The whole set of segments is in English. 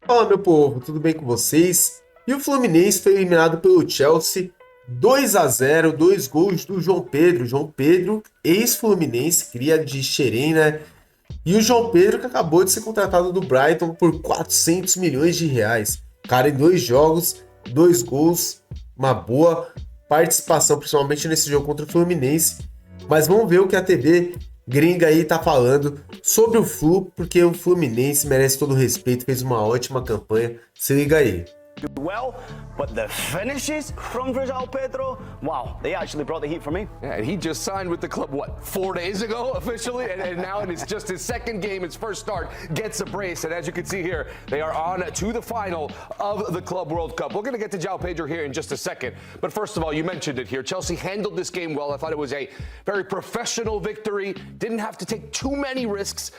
Fala, meu povo, tudo bem com vocês? E o Fluminense foi eliminado pelo Chelsea 2-0, dois gols do João Pedro. João Pedro, ex-Fluminense, cria de Xerém, né? E o João Pedro que acabou de ser contratado do Brighton por 400 milhões de reais. Cara, em dois jogos, dois gols, uma boa participação, principalmente nesse jogo contra o Fluminense. Mas vamos ver o que a TV Gringa aí tá falando sobre o Flu, porque o Fluminense merece todo o respeito, fez uma ótima campanha. Se liga aí. Well, but the finishes from João Pedro, wow, they actually brought the heat for me. Yeah, he just signed with the club, what, 4 days ago officially? And now it's just his second game, his first start, gets a brace. And as you can see here, they are on to the final of the Club World Cup. We're going to get to João Pedro here in just a second. But first of all, you mentioned it here. Chelsea handled this game well. I thought it was a very professional victory. Didn't have to take too many risks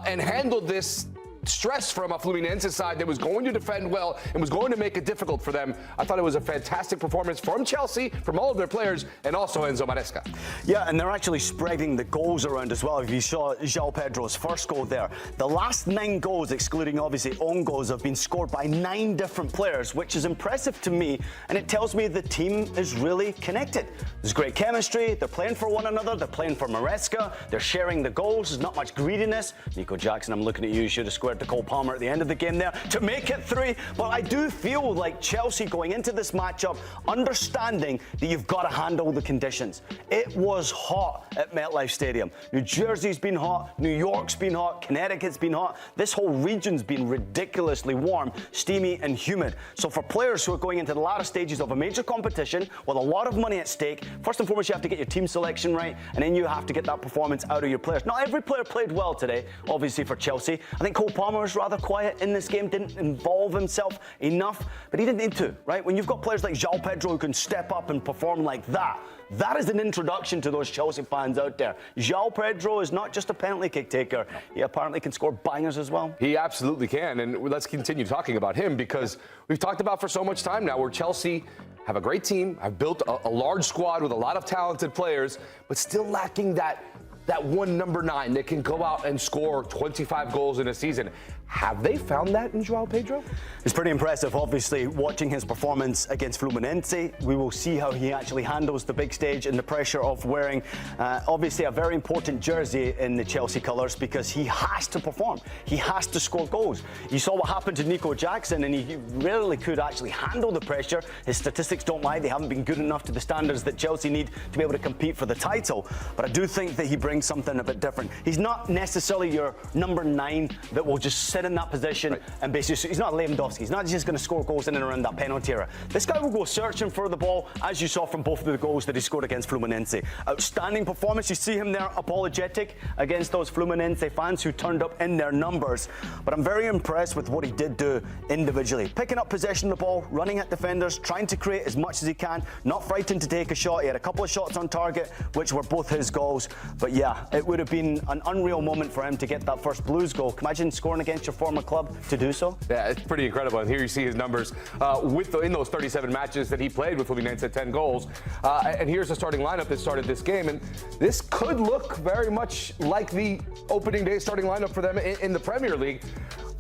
and handled this stress from a Fluminense side that was going to defend well and was going to make it difficult for them. I thought it was a fantastic performance from Chelsea, from all of their players, and also Enzo Maresca. Yeah, and they're actually spreading the goals around as well. If you saw João Pedro's first goal there, the last 9 goals, excluding obviously own goals, have been scored by 9 different players, which is impressive to me, and it tells me the team is really connected. There's great chemistry, they're playing for one another, they're playing for Maresca, they're sharing the goals, there's not much greediness. Nico Jackson, I'm looking at you, should have scored to Cole Palmer at the end of the game there to make it 3. But I do feel like Chelsea going into this matchup, understanding that you've got to handle the conditions. It was hot at MetLife Stadium. New Jersey's been hot, New York's been hot, Connecticut's been hot. This whole region's been ridiculously warm, steamy and humid. So for players who are going into the latter stages of a major competition with a lot of money at stake, first and foremost you have to get your team selection right, and then you have to get that performance out of your players. Not every player played well today, obviously for Chelsea. I think Cole Palmer was rather quiet in this game, didn't involve himself enough, but he didn't need to, right? When you've got players like João Pedro who can step up and perform like that, that is an introduction to those Chelsea fans out there. João Pedro is not just a penalty kick taker, he apparently can score bangers as well. He absolutely can, and let's continue talking about him because we've talked about for so much time now where Chelsea have a great team, have built a large squad with a lot of talented players, but still lacking that one number 9 that can go out and score 25 goals in a season. Have they found that in João Pedro? It's pretty impressive, obviously, watching his performance against Fluminense. We will see how he actually handles the big stage and the pressure of wearing, obviously, a very important jersey in the Chelsea colours because he has to perform. He has to score goals. You saw what happened to Nico Jackson, and he rarely could actually handle the pressure. His statistics don't lie. They haven't been good enough to the standards that Chelsea need to be able to compete for the title. But I do think that he brings something a bit different. He's not necessarily your number 9 that will just sit in that position and basically, he's not Lewandowski. He's not just going to score goals in and around that penalty area. This guy will go searching for the ball, as you saw from both of the goals that he scored against Fluminense. Outstanding performance. You see him there apologetic against those Fluminense fans who turned up in their numbers. But I'm very impressed with what he did do individually. Picking up possession of the ball, running at defenders, trying to create as much as he can, not frightened to take a shot. He had a couple of shots on target, which were both his goals. But yeah, it would have been an unreal moment for him to get that first Blues goal. Imagine scoring against your former club to do so. Yeah, it's pretty incredible. And here you see his numbers in those 37 matches that he played with Fluminense at 10 goals. And here's the starting lineup that started this game. And this could look very much like the opening day starting lineup for them in the Premier League.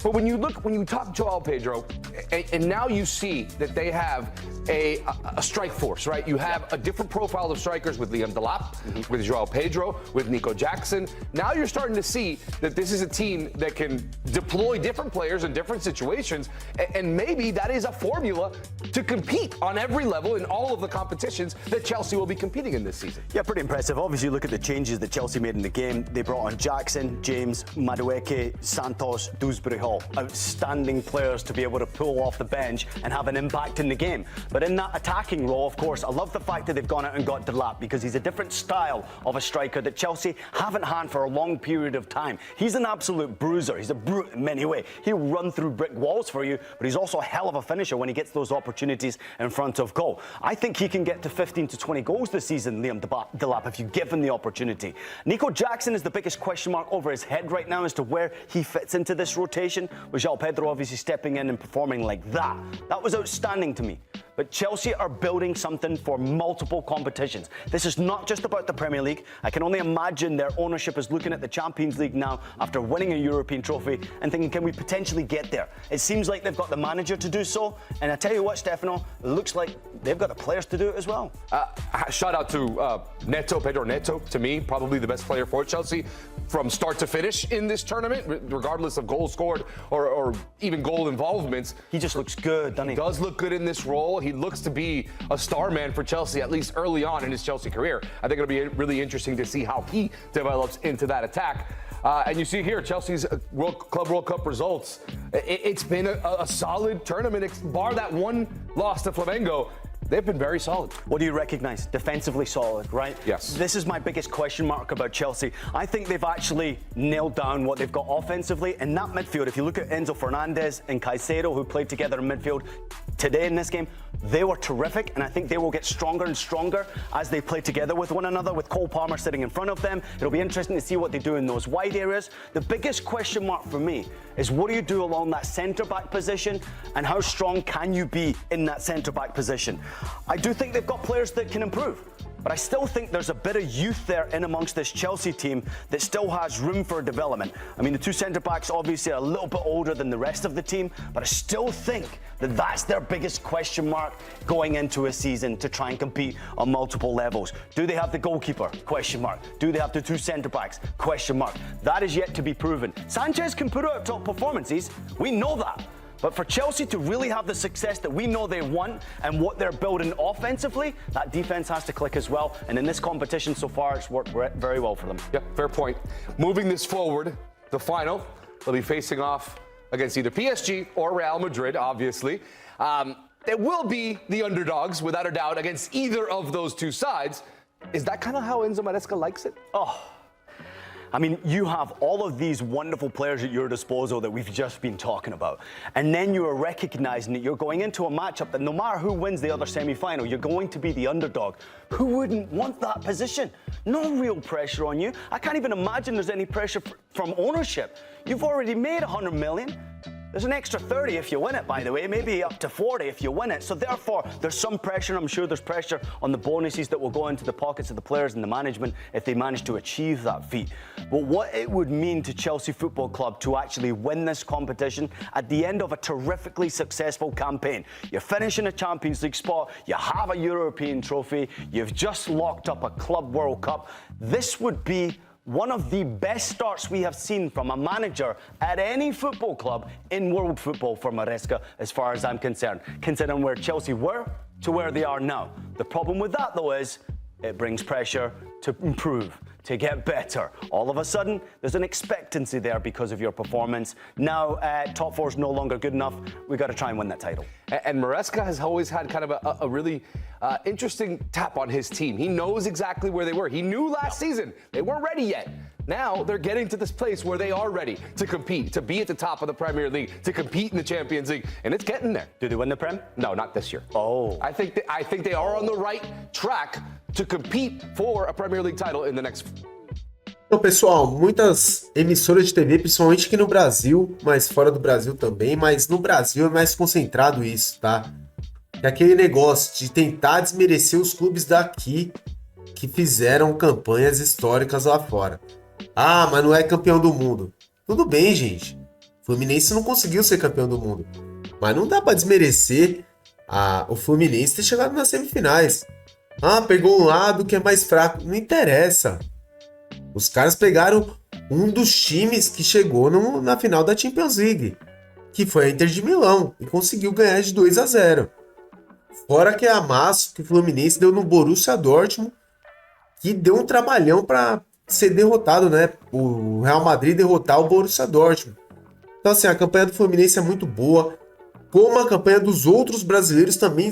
But when you talk João Pedro, and now you see that they have a strike force, right? You have a different profile of strikers with Liam Delap, with João Pedro, with Nico Jackson. Now you're starting to see that this is a team that can deploy different players in different situations, and maybe that is a formula to compete on every level in all of the competitions that Chelsea will be competing in this season. Yeah, pretty impressive. Obviously, look at the changes that Chelsea made in the game. They brought on Jackson, James, Madueke, Santos, Dewsbury Hall. Outstanding players to be able to pull off the bench and have an impact in the game. But in that attacking role, of course, I love the fact that they've gone out and got Delap because he's a different style of a striker that Chelsea haven't had for a long period of time. He's an absolute bruiser. He's a brute in many ways. He'll run through brick walls for you, but he's also a hell of a finisher when he gets those opportunities in front of goal. I think he can get to 15 to 20 goals this season, Liam Delap, if you give him the opportunity. Nico Jackson is the biggest question mark over his head right now as to where he fits into this rotation, with João Pedro obviously stepping in and performing like that. That was outstanding to me. but Chelsea are building something for multiple competitions. This is not just about the Premier League. I can only imagine their ownership is looking at the Champions League now after winning a European trophy and thinking, can we potentially get there? It seems like they've got the manager to do so, and I tell you what, Stefano, it looks like they've got the players to do it as well. Shout out to Pedro Neto, to me, probably the best player for Chelsea from start to finish in this tournament, regardless of goals scored or even goal involvements. He just looks good, doesn't he? He does look good in this role. He looks to be a star man for Chelsea, at least early on in his Chelsea career. I think it'll be really interesting to see how he develops into that attack. And you see here, Chelsea's Club World Cup results. It's been a solid tournament, bar that one loss to Flamengo. They've been very solid. What do you recognize? Defensively solid, right? Yes. This is my biggest question mark about Chelsea. I think they've actually nailed down what they've got offensively. In that midfield, if you look at Enzo Fernandez and Caicedo, who played together in midfield today in this game, they were terrific, and I think they will get stronger and stronger as they play together with one another, with Cole Palmer sitting in front of them. It'll be interesting to see what they do in those wide areas. The biggest question mark for me is what do you do along that centre-back position, and how strong can you be in that centre-back position? I do think they've got players that can improve, but I still think there's a bit of youth there in amongst this Chelsea team that still has room for development. I mean, the two centre-backs obviously are a little bit older than the rest of the team, but I still think that that's their biggest question mark going into a season to try and compete on multiple levels. Do they have the goalkeeper? Question mark. Do they have the two centre-backs? Question mark. That is yet to be proven. Sanchez can put out top performances. We know that. But for Chelsea to really have the success that we know they want and what they're building offensively, that defense has to click as well. And in this competition so far, it's worked very well for them. Yeah, fair point. Moving this forward, the final, they'll be facing off against either PSG or Real Madrid, obviously. They will be the underdogs, without a doubt, against either of those two sides. Is that kind of how Enzo Maresca likes it? Oh, I mean, you have all of these wonderful players at your disposal that we've just been talking about. And then you are recognizing that you're going into a matchup that no matter who wins the other semi-final, you're going to be the underdog. Who wouldn't want that position? No real pressure on you. I can't even imagine there's any pressure from ownership. You've already made 100 million. There's an extra 30 if you win it, by the way, maybe up to 40 if you win it. So therefore, there's some pressure. I'm sure there's pressure on the bonuses that will go into the pockets of the players and the management if they manage to achieve that feat. But what it would mean to Chelsea Football Club to actually win this competition at the end of a terrifically successful campaign. You're finishing a Champions League spot, you have a European trophy, you've just locked up a Club World Cup. This would be one of the best starts we have seen from a manager at any football club in world football for Maresca, as far as I'm concerned, considering where Chelsea were to where they are now. The problem with that, though, is it brings pressure to improve, to get better. All of a sudden, there's an expectancy there because of your performance. Now, top four is no longer good enough. We've got to try and win that title. And Maresca has always had kind of a really interesting tap on his team. He knows exactly where they were. He knew last season they weren't ready yet. Now they're getting to this place where they are ready to compete, to be at the top of the Premier League, to compete in the Champions League, and it's getting there. Do they win the Prem? No, not this year. Oh. I think they are on the right track to compete for a Premier League title in the next. Então, pessoal, muitas emissoras de TV, principalmente aqui no Brasil, mas fora do Brasil também, mas no Brasil é mais concentrado isso, tá? É aquele negócio de tentar desmerecer os clubes daqui que fizeram campanhas históricas lá fora. Ah, mas não é campeão do mundo. Tudo bem, gente. O Fluminense não conseguiu ser campeão do mundo. Mas não dá pra desmerecer o Fluminense ter chegado nas semifinais. Ah, pegou um lado que é mais fraco. Não interessa. Os caras pegaram um dos times que chegou na final da Champions League, que foi a Inter de Milão, e conseguiu ganhar de 2-0. Fora que a amasso que o Fluminense deu no Borussia Dortmund, que deu um trabalhão para ser derrotado, né? O Real Madrid derrotar o Borussia Dortmund. Então, assim, a campanha do Fluminense é muito boa, como a campanha dos outros brasileiros também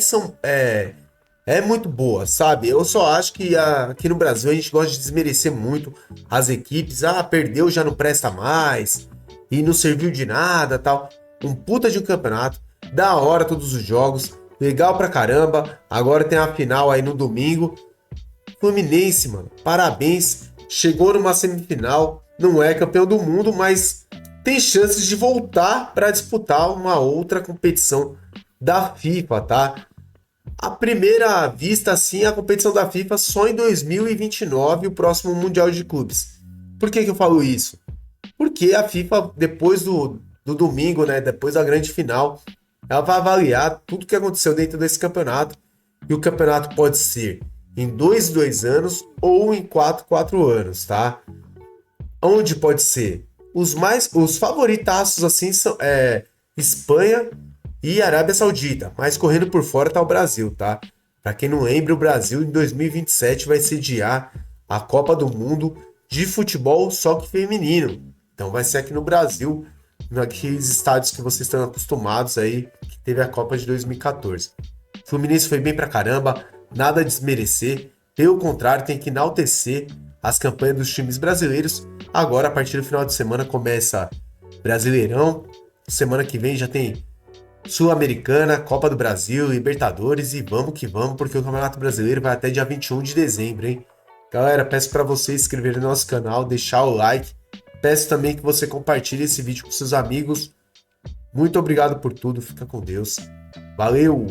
é muito boa, sabe? Eu só acho que aqui no Brasil a gente gosta de desmerecer muito as equipes. Ah, perdeu, já não presta mais, e não serviu de nada, tal. Um puta de um campeonato, da hora todos os jogos, legal pra caramba. Agora tem a final aí no domingo. Fluminense, mano, parabéns. Chegou numa semifinal, não é campeão do mundo, mas tem chances de voltar para disputar uma outra competição da FIFA, tá? À primeira vista, assim, a competição da FIFA só em 2029, o próximo Mundial de Clubes. Por que eu falo isso? Porque a FIFA, depois do domingo, né, depois da grande final, ela vai avaliar tudo que aconteceu dentro desse campeonato. E o campeonato pode ser em 2 anos ou em 4 anos, tá? Onde pode ser? Os favoritaços, assim, são Espanha e Arábia Saudita, mas correndo por fora tá o Brasil, tá? Pra quem não lembra, o Brasil em 2027 vai sediar a Copa do Mundo de futebol, só que feminino. Então vai ser aqui no Brasil, naqueles estádios que vocês estão acostumados aí, que teve a Copa de 2014. O Fluminense foi bem pra caramba, nada a desmerecer, pelo contrário, tem que enaltecer as campanhas dos times brasileiros. Agora, a partir do final de semana, começa Brasileirão, semana que vem já tem Sul-Americana, Copa do Brasil, Libertadores e vamos que vamos, porque o Campeonato Brasileiro vai até dia 21 de dezembro, hein? Galera, peço para você se inscrever no nosso canal, deixar o like. Peço também que você compartilhe esse vídeo com seus amigos. Muito obrigado por tudo, fica com Deus. Valeu!